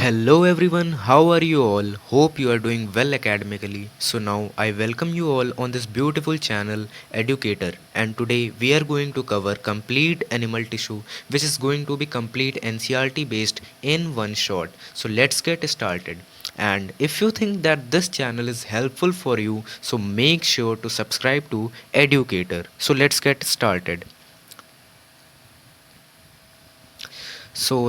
Hello everyone, how are you all? Hope you are doing well academically. So now I welcome you all on this beautiful channel Educator, and today we are going to cover complete animal tissue, which is going to be complete NCERT based in one shot. So let's get started. And if you think that this channel is helpful for you, so make sure to subscribe to Educator. So let's get started.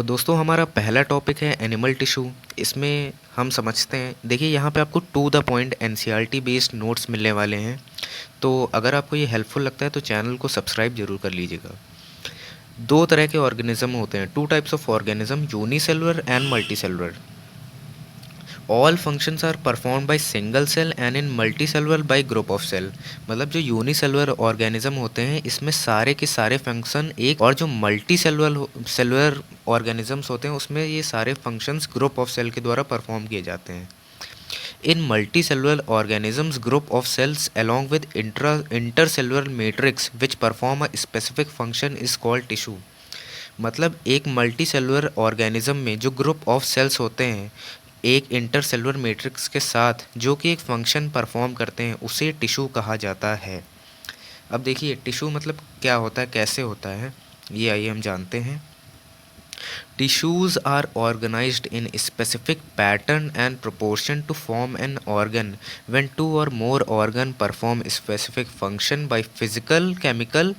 दोस्तों हमारा पहला topic है animal tissue. इसमें हम समझते हैं, देखिए यहाँ पे आपको to the point NCERT based notes मिलने वाले हैं। तो अगर आपको ये हेल्पफुल लगता है तो चैनल को सब्सक्राइब जरूर कर लीजिएगा। दो तरह के ऑर्गेनिज्म होते हैं, two types of organism, unicellular and multicellular. All functions are perform by single cell and in multicellular by group of cell. मतलब जो यूनिसेलुलर ऑर्गेनिज्म होते हैं इसमें सारे के सारे फंक्शन एक, और जो मल्टी सेलुलर ऑर्गेनिजम्स होते हैं उसमें ये सारे फंक्शंस ग्रुप ऑफ सेल के द्वारा परफॉर्म किए जाते हैं। इन multicellular organisms group of cells along with intercellular matrix which perform a specific function is called tissue. मतलब एक मल्टी सेलुलर ऑर्गेनिज्म में जो ग्रुप ऑफ सेल्स होते हैं एक इंटरसेलुलर मैट्रिक्स के साथ जो कि एक फंक्शन परफॉर्म करते हैं उसे टिश्यू कहा जाता है। अब देखिए टिश्यू मतलब क्या होता है, कैसे होता है, ये आइए हम जानते हैं। Tissues are organized in a specific pattern and proportion to form an organ when two or more organ perform a specific function by physical, chemical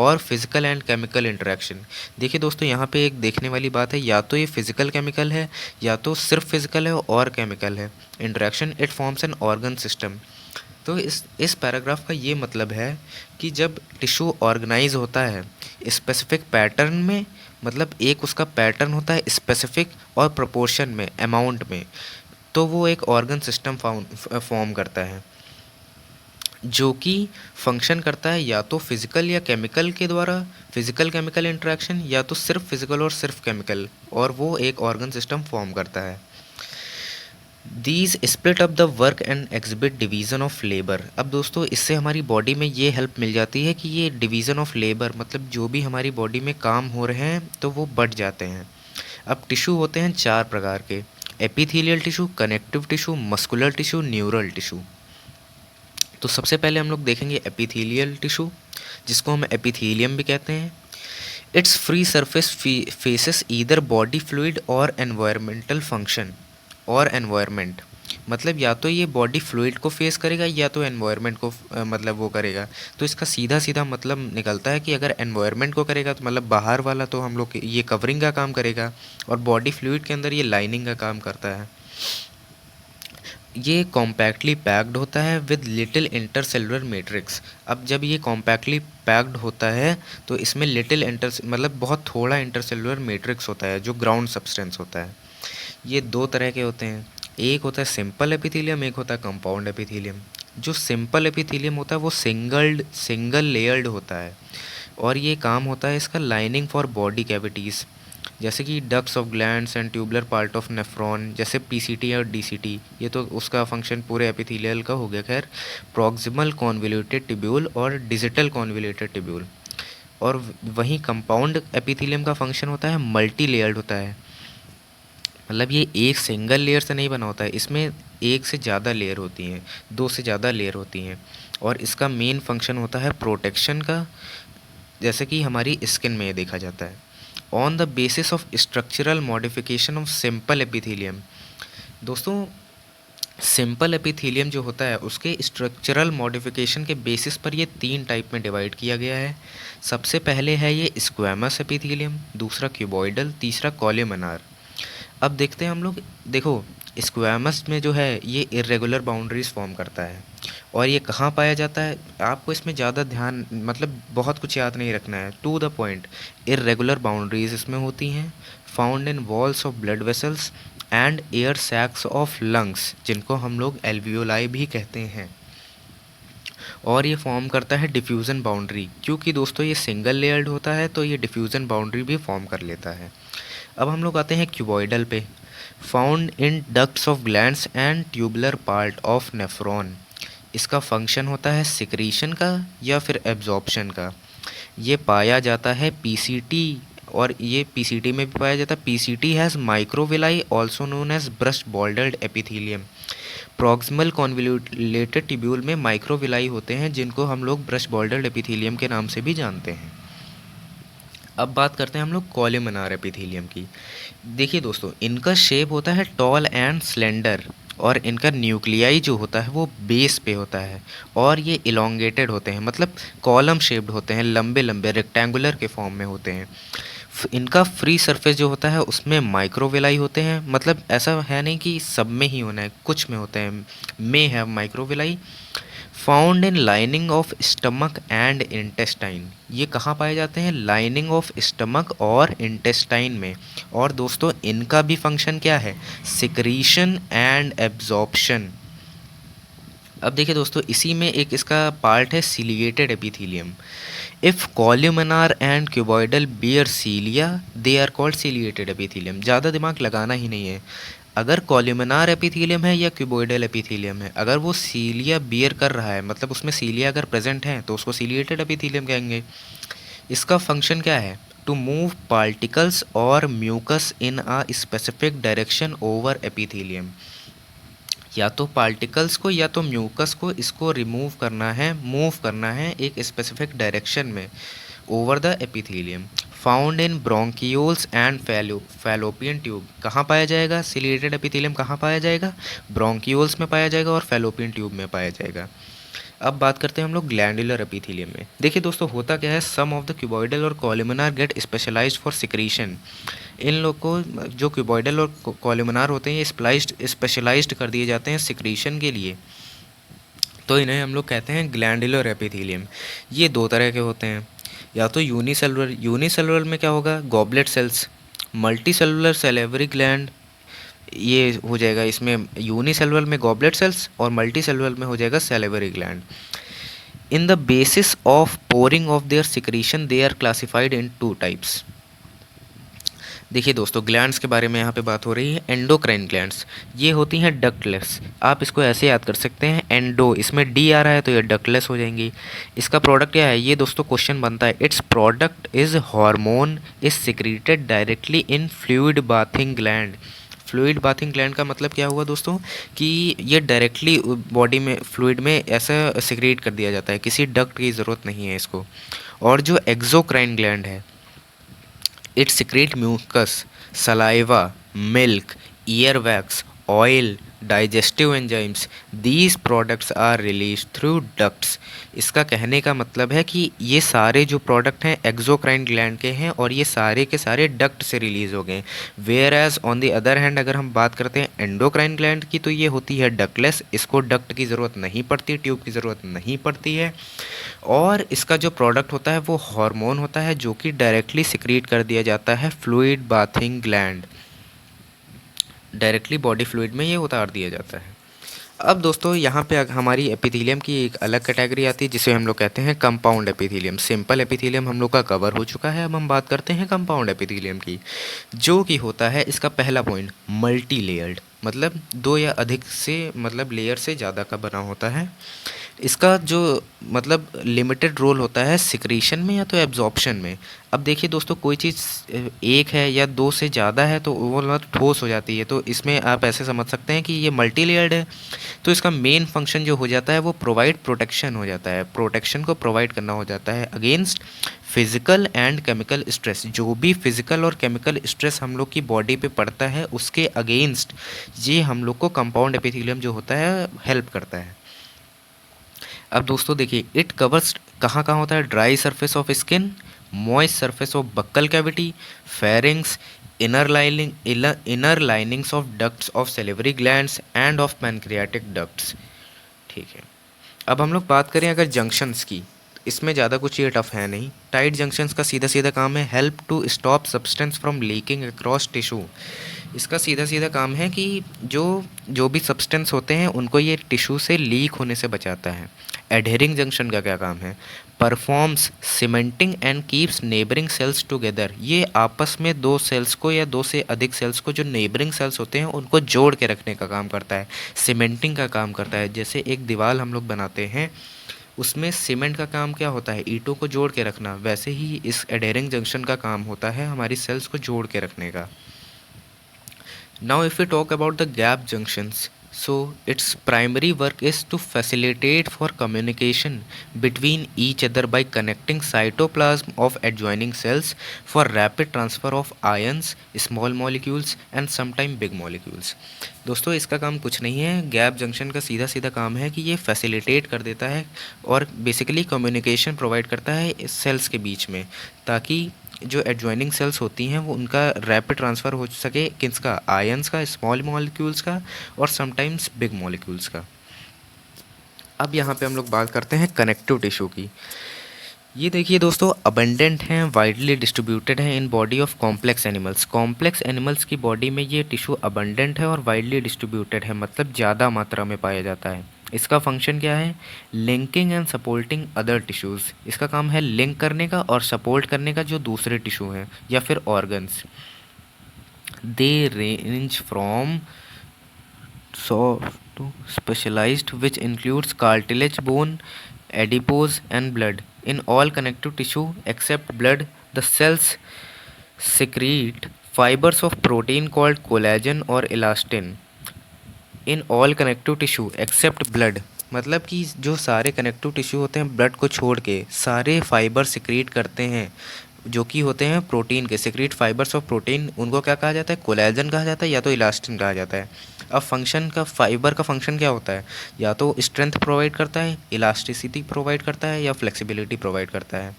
और फिजिकल एंड केमिकल इंटरेक्शन। देखिए दोस्तों यहाँ पे एक देखने वाली बात है, या तो ये फिजिकल केमिकल है या तो सिर्फ फिजिकल है और केमिकल है interaction, it forms an organ system. तो इस पैराग्राफ का ये मतलब है कि जब टिश्यू ऑर्गेनाइज होता है स्पेसिफिक पैटर्न में, मतलब एक उसका पैटर्न होता है स्पेसिफिक और प्रोपोर्शन में, अमाउंट में, तो वो एक ऑर्गन सिस्टम फॉर्म करता है जो कि फंक्शन करता है या तो फिजिकल या केमिकल के द्वारा, फिजिकल केमिकल इंटरेक्शन, या तो सिर्फ फिजिकल और सिर्फ केमिकल, और वो एक ऑर्गन सिस्टम फॉर्म करता है। These split up the work and exhibit division of labour. अब दोस्तों इससे हमारी बॉडी में ये हेल्प मिल जाती है कि ये डिवीज़न ऑफ लेबर, मतलब जो भी हमारी बॉडी में काम हो रहे हैं तो वो बढ़ जाते हैं। अब टिश्यू होते हैं चार प्रकार के, epithelial tissue, connective tissue, muscular tissue, neural tissue. तो सबसे पहले हम लोग देखेंगे एपिथेलियल टिश्यू, जिसको हम एपिथेलियम भी कहते हैं। It's free surface faces either body fluid और एनवायरमेंटल फंक्शन और एनवायरनमेंट। मतलब या तो ये बॉडी फ्लूइड को फेस करेगा या तो एनवायरनमेंट को मतलब वो करेगा। तो इसका सीधा सीधा मतलब निकलता है कि अगर एनवायरनमेंट को करेगा तो मतलब बाहर वाला तो हम लोग ये कवरिंग का काम करेगा, और बॉडी फ्लूइड के अंदर ये लाइनिंग का काम करता है। ये कॉम्पैक्टली पैक्ड होता है विद लिटिल इंटरसेलुलर मैट्रिक्स। अब जब ये कॉम्पैक्टली पैक्ड होता है तो इसमें लिटिल मतलब बहुत थोड़ा इंटरसेलुलर मैट्रिक्स होता है जो ग्राउंड सब्सटेंस होता है। ये दो तरह के होते हैं, एक होता है सिंपल एपिथेलियम, एक होता है कंपाउंड एपिथेलियम। जो सिंपल एपिथेलियम होता है वो सिंगल लेयर्ड होता है, और ये काम होता है इसका लाइनिंग फॉर बॉडी कैविटीज़, जैसे कि ducts of glands and tubular part of nephron, जैसे पीसीटी और डीसीटी। ये तो उसका फंक्शन पूरे एपिथेलियल का हो गया। खैर, प्रॉक्सिमल कॉन्वोल्यूटेड ट्यूब्यूल और डिजिटल कॉन्वोल्यूटेड ट्यूब्यूल। और वहीं कंपाउंड एपिथेलियम का फंक्शन होता है मल्टी लेयर्ड होता है, मतलब ये एक सिंगल लेयर से नहीं बना होता है, इसमें एक से ज़्यादा लेयर होती हैं, दो से ज़्यादा लेयर होती हैं, और इसका मेन फंक्शन होता है प्रोटेक्शन का, जैसे कि हमारी स्किन में ये देखा जाता है। On the basis of structural modification of simple epithelium. दोस्तों सिंपल एपिथेलियम जो होता है उसके स्ट्रक्चरल मॉडिफिकेशन के बेसिस पर ये तीन टाइप में डिवाइड किया गया है। सबसे पहले है ये स्क्वैमस एपिथेलियम, दूसरा क्यूबॉइडल, तीसरा कॉलमनार। अब देखते हैं हम लोग, देखो स्क्वैमस में जो है ये इरेगुलर बाउंड्रीज फॉर्म करता है, और ये कहाँ पाया जाता है, आपको इसमें ज़्यादा ध्यान मतलब बहुत कुछ याद नहीं रखना है, to the point. Irregular boundaries इसमें होती हैं, found in walls of blood vessels and air sacs of lungs, जिनको हम लोग एल्वियोलाई भी कहते हैं। और ये फॉर्म करता है डिफ्यूज़न बाउंड्री, क्योंकि दोस्तों ये सिंगल लेयर्ड होता है तो ये डिफ्यूज़न बाउंड्री भी फॉर्म कर लेता है। अब हम लोग आते हैं क्यूबॉइडल पे। Found in ducts of glands and tubular part of nephron. इसका फंक्शन होता है सिक्रीशन का या फिर एब्जॉर्प्शन का। ये पाया जाता है पीसीटी और ये पीसीटी में भी पाया जाता है। PCT has microvilli also known as brush bordered epithelium. Proximal convoluted tubule में माइक्रोविलाई होते हैं जिनको हम लोग ब्रश बॉर्डर्ड एपिथीलियम के नाम से भी जानते हैं। अब बात करते हैं हम लोग कॉलमनार एपिथेलियम की। देखिए दोस्तों, इनका शेप होता है टॉल एंड स्लेंडर, और इनका न्यूक्लियाई जो होता है वो बेस पे होता है, और ये इलोंगेटेड होते हैं, मतलब कॉलम शेप्ड होते हैं, लंबे लंबे रेक्टेंगुलर के फॉर्म में होते हैं। इनका फ्री सरफेस जो होता है उसमें माइक्रोविलाई होते हैं, मतलब ऐसा है नहीं कि सब में ही होना है, कुछ में होते हैं, में है microvilli. Found in lining of stomach and intestine. ये कहाँ पाए जाते हैं? लाइनिंग ऑफ स्टमक और इंटेस्टाइन में। और दोस्तों इनका भी फंक्शन क्या है? Secretion and absorption. अब देखिए दोस्तों, इसी में एक इसका पार्ट है ciliated epithelium. If columnar and cuboidal bear cilia they are called ciliated epithelium. ज़्यादा दिमाग लगाना ही नहीं है। अगर कॉलमनार एपिथेलियम है या क्यूबॉइडल एपिथेलियम है, अगर वो सीलिया बियर कर रहा है, मतलब उसमें सीलिया अगर प्रेजेंट है, तो उसको सिलिएटेड एपिथेलियम कहेंगे। इसका फंक्शन क्या है? टू मूव पार्टिकल्स और mucus in a specific direction over epithelium. या तो पार्टिकल्स को या तो म्यूकस को इसको रिमूव करना है, मूव करना है एक स्पेसिफिक डायरेक्शन में over the epithelium. Found in bronchioles and fallopian tube. कहाँ पाया जाएगा सिलिएटेड एपिथेलियम? कहाँ पाया जाएगा? ब्रोंकियोल्स में पाया जाएगा और फैलोपियन ट्यूब में पाया जाएगा। अब बात करते हैं हम लोग ग्लैंडुलर एपिथेलियम में। देखिए दोस्तों, होता क्या है, सम ऑफ द क्यूबॉइडल और columnar get specialized for secretion. इन लोग को, जो क्यूबॉइडल और कॉलमनार होते हैं, ये स्पेशलाइज्ड कर दिए जाते हैं सिक्रीशन के लिए, तो इन्हें हम लोग कहते हैं ग्लैंडुलर एपिथेलियम। ये दो तरह के होते हैं, या तो यूनिसेलुलर। यूनिसेलुलर में क्या होगा? Goblet cells. Multicellular salivary gland, ये हो जाएगा इसमें यूनिसेलुलर में गॉबलेट सेल्स, और मल्टी सेलुलर में हो जाएगा salivary gland. In the basis of pouring of their secretion they are classified in two types. देखिए दोस्तों, ग्लैंड्स के बारे में यहाँ पे बात हो रही है। एंडोक्राइन ग्लैंड्स, ये होती हैं डक्टलेस। आप इसको ऐसे याद कर सकते हैं, एंडो, इसमें डी आ रहा है तो ये डक्टलेस हो जाएंगी। इसका प्रोडक्ट क्या है? ये दोस्तों क्वेश्चन बनता है। It's product is hormone is secreted directly in fluid bathing gland. Fluid bathing gland का मतलब क्या हुआ दोस्तों, कि ये डायरेक्टली बॉडी में फ्लूइड में ऐसा सिक्रीट कर दिया जाता है, किसी डक्ट की ज़रूरत नहीं है इसको। और जो एक्सोक्राइन ग्लैंड है, it secrete mucus, saliva, milk, ear wax, oil, digestive enzymes. These products are release through ducts. इसका कहने का मतलब है कि ये सारे जो प्रोडक्ट हैं एक्सोक्राइन ग्लैंड के हैं, और ये सारे के सारे डक्ट से रिलीज हो गए। Whereas on the other hand, अगर हम बात करते हैं एंडोक्राइन ग्लैंड की, तो ये होती है डक्टलेस। इसको डक्ट की ज़रूरत नहीं पड़ती, ट्यूब की ज़रूरत नहीं पड़ती है। और इसका जो प्रोडक्ट होता है वो हार्मोन होता है, जो कि डायरेक्टली सिक्रीट कर दिया जाता है fluid bathing gland. Directly body fluid में ये उतार दिया जाता है। अब दोस्तों यहाँ पे हमारी एपिथेलियम की एक अलग कैटेगरी आती है, जिसे हम लोग कहते हैं कंपाउंड एपिथेलियम। सिंपल एपिथेलियम हम लोग का कवर हो चुका है, अब हम बात करते हैं कंपाउंड एपिथेलियम की, जो कि होता है, इसका पहला पॉइंट, मल्टी लेयर्ड, मतलब दो या अधिक से, मतलब लेयर से ज़्यादा का बना होता है। इसका जो मतलब लिमिटेड रोल होता है सिक्रीशन में या तो एब्जॉर्प्शन में। अब देखिए दोस्तों, कोई चीज़ एक है या दो से ज़्यादा है तो वो मतलब ठोस हो जाती है, तो इसमें आप ऐसे समझ सकते हैं कि ये मल्टी लेयर्ड है। तो इसका मेन फंक्शन जो हो जाता है वो प्रोवाइड प्रोटेक्शन हो जाता है, प्रोटेक्शन को प्रोवाइड करना हो जाता है against physical and chemical stress. जो भी फिजिकल और केमिकल स्ट्रेस हम लोग की बॉडी पे पड़ता है उसके अगेंस्ट ये हम लोग को कंपाउंड एपिथेलियम जो होता है हेल्प करता है। अब दोस्तों देखिए, इट कवर्स कहाँ कहाँ होता है? Dry surface of skin, moist surface of buccal cavity, pharynx, inner linings of ducts of salivary glands end of pancreatic ducts. ठीक है, अब हम लोग बात करें अगर जंक्शंस की, इसमें ज़्यादा कुछ ये टफ है नहीं। टाइट जंक्शंस का सीधा सीधा काम है help to stop substance from leaking across tissue. इसका सीधा सीधा काम है कि जो भी सब्सटेंस होते हैं उनको ये टिश्यू से लीक होने से बचाता है। एडहेरिंग जंक्शन का क्या काम है? Performs cementing and keeps neighbouring cells together. ये आपस में दो सेल्स को या दो से अधिक सेल्स को, जो नेबरिंग सेल्स होते हैं, उनको जोड़ के रखने का काम करता है, सीमेंटिंग का काम करता है। जैसे एक दीवार हम लोग बनाते हैं उसमें सीमेंट का काम क्या होता है, ईंटों को जोड़ के रखना, वैसे ही इस एडेरिंग जंक्शन का काम होता है हमारी सेल्स को जोड़ के रखने का। Now, if we talk about the gap junctions, so its primary work is to facilitate for communication between each other by connecting cytoplasm of adjoining cells for rapid transfer of ions, small molecules and sometimes big molecules। दोस्तों इसका काम कुछ नहीं है, gap junction का सीधा सीधा काम है कि ये फैसिलिटेट कर देता है और बेसिकली कम्युनिकेशन प्रोवाइड करता है इस सेल्स के बीच में, ताकि जो एडजॉइनिंग सेल्स होती हैं वो उनका रैपिड ट्रांसफ़र हो सके, किसका, आयंस का, स्मॉल मॉलिक्यूल्स का और समटाइम्स बिग मॉलिक्यूल्स का। अब यहाँ पे हम लोग बात करते हैं कनेक्टिव टिश्यू की। ये देखिए दोस्तों, अबंडेंट हैं, वाइडली डिस्ट्रीब्यूटेड हैं in body of complex animals. Complex animals की बॉडी में ये टिश्यू अबंडेंट है और वाइडली डिस्ट्रीब्यूटेड है, मतलब ज़्यादा मात्रा में पाया जाता है। इसका फंक्शन क्या है, linking and supporting other tissues. इसका काम है लिंक करने का और सपोर्ट करने का जो दूसरे टिश्यू हैं या फिर organs. They range from soft to specialized which includes cartilage, bone, adipose and blood. In all connective tissue except blood, the cells secrete fibers of protein called collagen or elastin. In all connective tissue except blood, मतलब कि जो सारे connective tissue होते हैं blood को छोड़ के सारे फाइबर सिक्रीट करते हैं जो कि होते हैं प्रोटीन के। सिक्रीट फाइबर्स ऑफ प्रोटीन, उनको क्या कहा जाता है, कोलेजन कहा जाता है या तो इलास्टिन कहा जाता है। अब फंक्शन का, फाइबर का फंक्शन क्या होता है, या तो स्ट्रेंथ प्रोवाइड करता है, इलास्टिसिटी प्रोवाइड करता है या फ्लेक्सिबिलिटी प्रोवाइड करता है,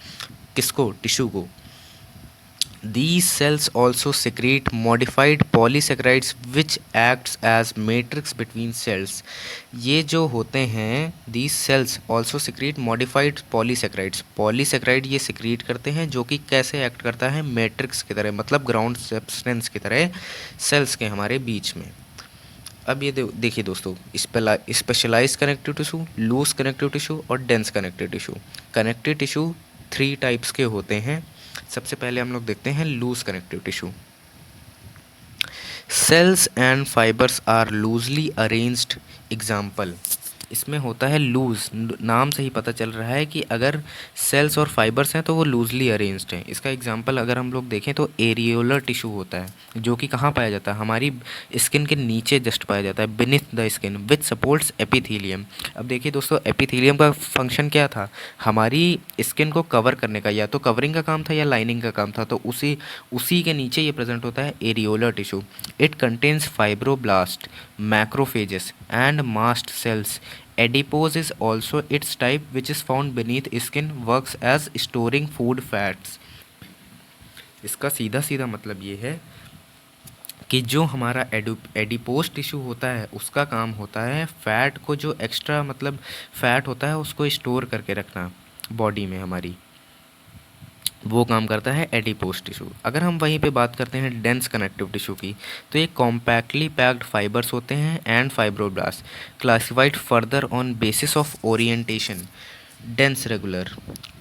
किसको, टिश्यू को। These cells also secrete modified polysaccharides which acts as matrix between cells। ये जो होते हैं, these cells also secrete modified polysaccharides। Polysaccharide ये सिक्रीट करते हैं जो कि कैसे एक्ट करता है, मैट्रिक्स की तरह, मतलब ग्राउंड सब्सटेंस की तरह सेल्स के हमारे बीच में। अब ये देखिए दोस्तों, specialised connective tissue, loose connective tissue और dense connective tissue. Connective tissue 3 types के होते हैं। सबसे पहले हम लोग देखते हैं loose connective tissue. Cells and fibres are loosely arranged. Example, इसमें होता है लूज़, नाम से ही पता चल रहा है कि अगर सेल्स और फाइबर्स हैं तो वो लूजली अरेंज्ड हैं। इसका एग्जांपल अगर हम लोग देखें तो एरियोलर टिश्यू होता है जो कि कहाँ पाया जाता है, हमारी स्किन के नीचे जस्ट पाया जाता है, beneath the skin, which supports epithelium. अब देखिए दोस्तों, एपिथेलियम का फंक्शन क्या था, हमारी स्किन को कवर करने का, या तो कवरिंग का काम था या लाइनिंग का काम था। तो उसी के नीचे ये प्रेजेंट होता है areolar tissue. It contains fibroblast, macrophages and mast cells. Adipose is also its type which is found beneath skin, works as storing food fats। इसका सीधा सीधा मतलब ये है कि जो हमारा एडिपोज टिश्यू होता है उसका काम होता है फैट को, जो एक्स्ट्रा मतलब फैट होता है उसको स्टोर करके रखना बॉडी में हमारी, वो काम करता है एडिपोज टिश्यू। अगर हम वहीं पे बात करते हैं डेंस कनेक्टिव टिश्यू की, तो ये कॉम्पैक्टली पैक्ड फाइबर्स होते हैं and fibroblast, classified further on basis of orientation. Dense regular,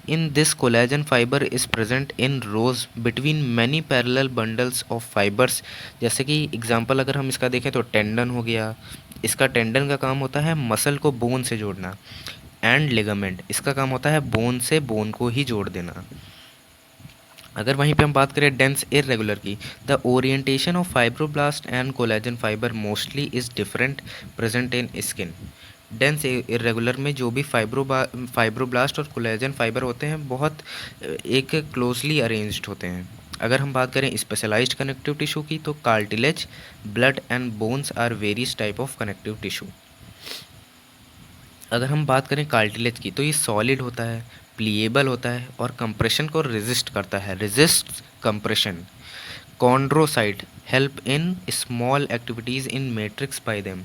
in this collagen fibre is present in rows between many parallel bundles of fibres. जैसे कि एग्जांपल अगर हम इसका देखें तो टेंडन हो गया, इसका टेंडन का काम होता है मसल को बोन से जोड़ना, एंड लिगामेंट, इसका काम होता है बोन से बोन को ही जोड़ देना। अगर वहीं पे हम बात करें डेंस इररेगुलर की, the orientation of fibroblast and collagen fibre mostly is different present in skin. Dense irregular में जो भी फाइब्रोब्लास्ट और कोलेजन फाइबर होते हैं बहुत एक क्लोजली अरेंज्ड होते हैं। अगर हम बात करें स्पेशलाइज्ड कनेक्टिव टिश्यू की, तो cartilage, blood and bones are various type of connective tissue. अगर हम बात करें कार्टिलेज की, तो ये सॉलिड होता है, प्लीएबल होता है और कंप्रेशन को रेजिस्ट करता है, resist compression. Chondrocyte help in small activities in matrix by them.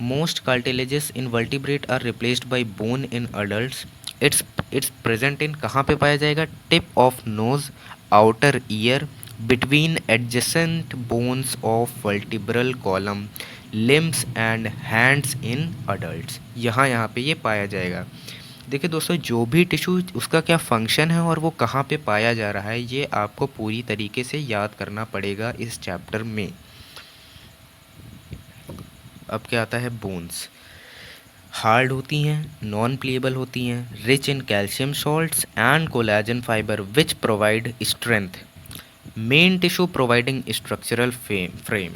Most cartilages in vertebrate are replaced by bone in adults. It's present in, कहाँ पे पाया जाएगा, tip of nose, outer ear, between adjacent bones of vertebral column, limbs and hands in adults. यहाँ पे ये पाया जाएगा। देखिए दोस्तों, जो भी टिश्यू उसका क्या फंक्शन है और वो कहाँ पे पाया जा रहा है, ये आपको पूरी तरीके से याद करना पड़ेगा इस चैप्टर में। अब क्या आता है, बोन्स। हार्ड होती हैं, नॉन प्लीएबल होती हैं, rich in calcium salts and collagen fibre which provide strength. Main tissue providing structural frame.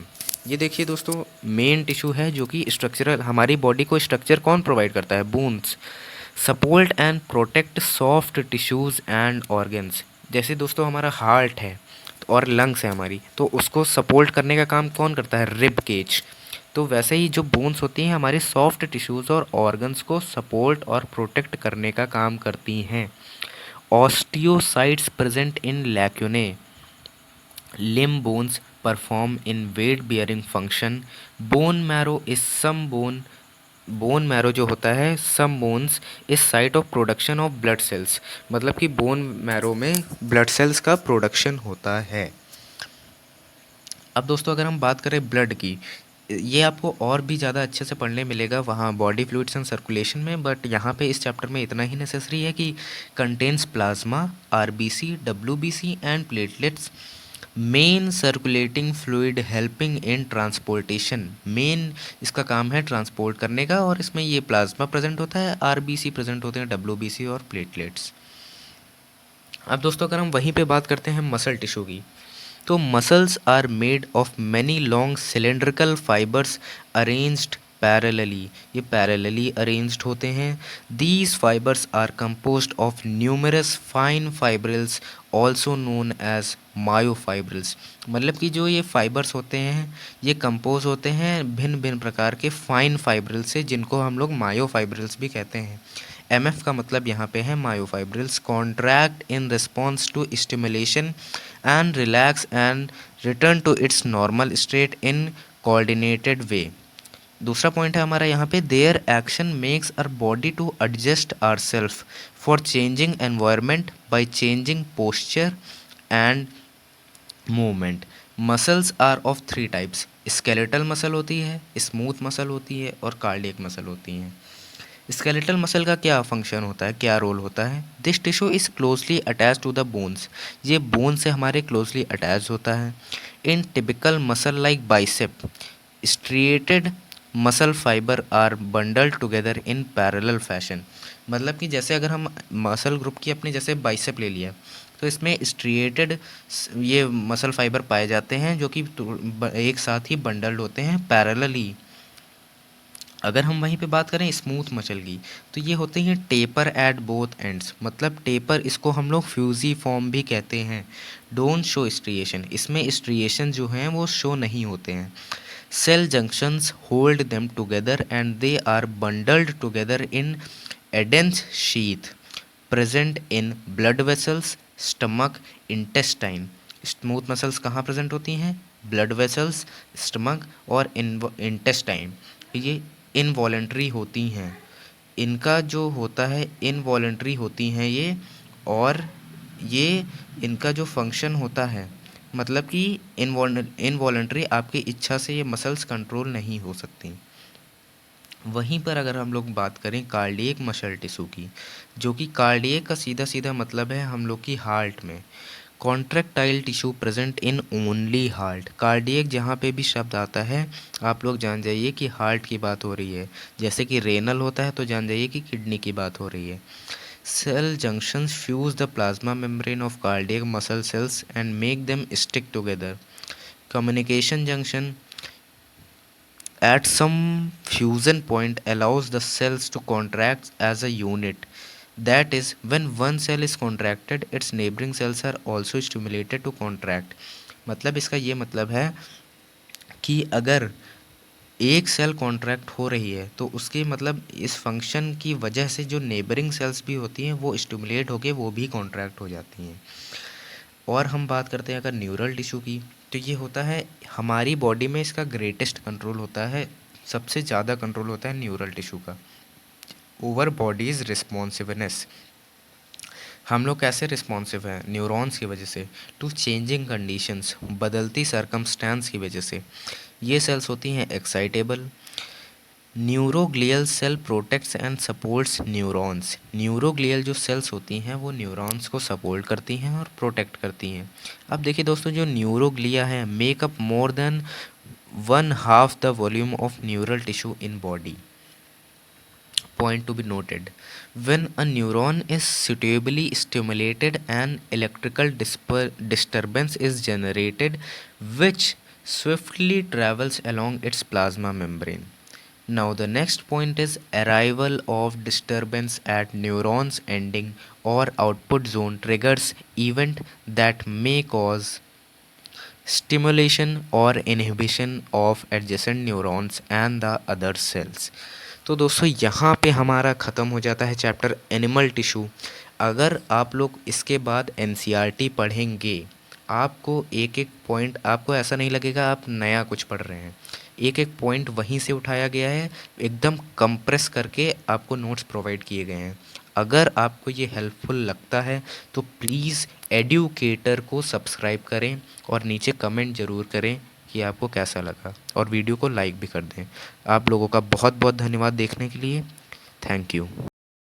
ये देखिए दोस्तों, मेन टिश्यू है जो कि स्ट्रक्चरल, हमारी बॉडी को स्ट्रक्चर कौन प्रोवाइड करता है? Bones. Support and protect soft tissues and organs. जैसे दोस्तों हमारा हार्ट है और लंग्स है हमारी, तो उसको सपोर्ट करने का काम कौन करता है? Rib cage. तो वैसे ही जो बोन्स होती हैं हमारे सॉफ्ट टिश्यूज़ और ऑर्गन्स को सपोर्ट और प्रोटेक्ट करने का काम करती हैं। Osteocytes present in lacunae. Limb bones perform in weight bearing function. Bone marrow is some bone marrow जो होता है, some bones is site of production of blood cells। मतलब कि बोन मैरो में ब्लड सेल्स का प्रोडक्शन होता है। अब दोस्तों अगर हम बात करें ब्लड की, ये आपको और भी ज़्यादा अच्छे से पढ़ने मिलेगा वहाँ बॉडी फ्लूइड्स एंड सर्कुलेशन में, बट यहाँ पे इस चैप्टर में इतना ही नेसेसरी है कि contains plasma, RBC, WBC and platelets. Main circulating fluid helping in transportation. Main इसका काम है ट्रांसपोर्ट करने का, और इसमें ये प्लाज्मा प्रेजेंट होता है, आरबीसी प्रेजेंट होते हैं, डब्ल्यूबीसी और प्लेटलेट्स। अब दोस्तों अगर हम वहीं पे बात करते हैं मसल टिश्यू की, तो muscles are made of many long cylindrical fibres arranged parallelly. ये पैरेलली अरेंज्ड होते हैं। These fibres are composed of numerous fine fibrils also known as myofibrils. मतलब कि जो ये फाइबर्स होते हैं ये कंपोज होते हैं भिन्न भिन्न प्रकार के फाइन फाइब्रिल्स से, जिनको हम लोग मायोफाइब्रिल्स भी कहते हैं। एमएफ का मतलब यहाँ पे है myofibrils. Contract in response to stimulation and relax and return to its normal state in coordinated way. दूसरा पॉइंट है हमारा यहाँ पे, their action makes our body to adjust our self for changing environment by changing posture and movement. Muscles are of three types. Skeletal muscle होती है, smooth muscle होती है और कार्डियक मसल होती हैं। स्केलेटल मसल का क्या फंक्शन होता है, क्या रोल होता है? This tissue is closely attach to the bones. ये बोन से हमारे क्लोजली अटैच होता है। In typical muscle like bicep striated muscle fibre are bundled together in parallel fashion. मतलब कि जैसे अगर हम मसल ग्रुप की अपने जैसे बाइसेप ले लिया, तो इसमें स्ट्रिएटेड ये मसल फाइबर पाए जाते हैं जो कि एक साथ ही बंडल्ड होते हैं पैरेलली। अगर हम वहीं पे बात करें स्मूथ मसल की, तो ये होते हैं टेपर एट बोथ एंड्स। मतलब टेपर, इसको हम लोग फ्यूजी फॉर्म भी कहते हैं। डोंट शो स्ट्रिएशन, इसमें स्ट्रिएशन जो हैं वो शो नहीं होते हैं। Cell junctions hold them together and they are bundled together in a dense sheath present in blood vessels, stomach, intestine. Smooth muscles कहाँ प्रेजेंट होती हैं? ब्लड वेसल्स, स्टमक और इंटेस्टाइन। ये इनवॉलेंट्री होती हैं, इनका जो होता है इनवॉलेंट्री होती हैं ये, और ये इनका जो फंक्शन होता है, मतलब कि इनवॉलेंट्री, आपकी इच्छा से ये मसल्स कंट्रोल नहीं हो सकती। वहीं पर अगर हम लोग बात करें कार्डियक मसल टिश्यू की, जो कि कार्डियक का सीधा सीधा मतलब है हम लोग की हार्ट में। Contractile tissue present in only heart. Cardiac जहाँ पे भी शब्द आता है आप लोग जान जाइए कि हार्ट की बात हो रही है। जैसे कि रेनल होता है तो जान जाइए कि किडनी की बात हो रही है। Cell junctions fuse the plasma membrane of cardiac muscle cells and make them stick together. Communication junction at some fusion point allows the cells to contract as a unit. That is, when one cell is contracted, its neighboring cells are also stimulated to contract। मतलब इसका ये मतलब है कि अगर एक cell contract हो रही है तो उसके मतलब इस फंक्शन की वजह से जो नेबरिंग सेल्स भी होती हैं वो स्टिमुलेट होके वो भी कॉन्ट्रैक्ट हो जाती हैं। और हम बात करते हैं अगर न्यूरल टिश्यू की, तो ये होता है हमारी बॉडी में इसका ग्रेटेस्ट कंट्रोल होता है, सबसे ज़्यादा कंट्रोल होता है न्यूरल टिश्यू का ओवर बॉडीज़ रिस्पॉन्सिवनेस। हम लोग कैसे रिस्पॉन्सिव हैं? न्यूरॉन्स की वजह से। टू चेंजिंग कंडीशंस, बदलती सरकमस्टेंस की वजह से। ये सेल्स होती हैं excitable. Neuroglial cell protects and supports neurons. Neuroglial जो सेल्स होती हैं वो न्यूरॉन्स को सपोर्ट करती हैं और प्रोटेक्ट करती हैं। अब देखिए दोस्तों, जो न्यूरोग्लिया है make up more than 1/2 the volume of neural tissue in body. point to be noted. When a neuron is suitably stimulated, an electrical disturbance is generated, which swiftly travels along its plasma membrane. Now the next point is arrival of disturbance at neuron's ending or output zone triggers event that may cause stimulation or inhibition of adjacent neurons and the other cells. तो दोस्तों यहाँ पे हमारा ख़त्म हो जाता है chapter animal tissue. अगर आप लोग इसके बाद एनसीईआरटी पढ़ेंगे, आपको एक एक पॉइंट, आपको ऐसा नहीं लगेगा आप नया कुछ पढ़ रहे हैं। एक एक पॉइंट वहीं से उठाया गया है, एकदम कंप्रेस करके आपको नोट्स प्रोवाइड किए गए हैं। अगर आपको ये हेल्पफुल लगता है तो प्लीज़ एड्यूकेटर को सब्सक्राइब करें और नीचे कमेंट ज़रूर करें कि आपको कैसा लगा, और वीडियो को लाइक भी कर दें। आप लोगों का बहुत बहुत धन्यवाद देखने के लिए। Thank you.